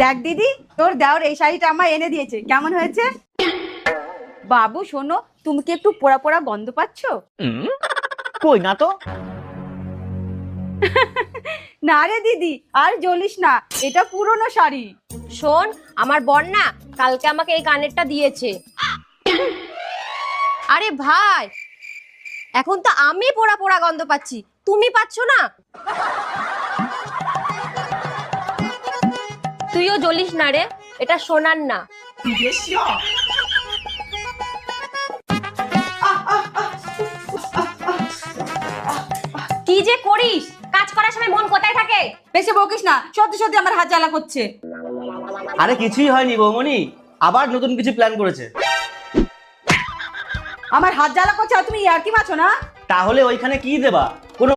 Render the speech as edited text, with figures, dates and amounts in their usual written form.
দেখ দিদি, তোর দেওর এই শাড়িটা আমায় এনে দিয়েছে, কেমন হয়েছে? বাবু শোনো, তুমি কি একটু পোড়া পোড়া গন্ধ পাচ্ছ? কই না তো। না রে দিদি, আর জ্বলিস না, এটা পুরনো শাড়ি। শোন, আমার বর না কালকে আমাকে এই কানেরটা দিয়েছে। আরে ভাই, এখন তো আমি পোড়া পোড়া গন্ধ পাচ্ছি, তুমি পাচ্ছ না? তুইও জ্বলিস না রে, এটা সোনার না। কি যে করিস, কাজ করার সময় মন কোথায় থাকে? বেশি বকিস না, সত্যি সত্যি আমার হাত জ্বালা করছে। আরে কিছুই হয়নি বৌমনি, আবার নতুন কিছু প্ল্যান করেছে। আমার হাত জ্বালা করছে আর তুমি ইয়ার্কি মারছো না? তাহলে ওইখানে কি দেবা? কোনো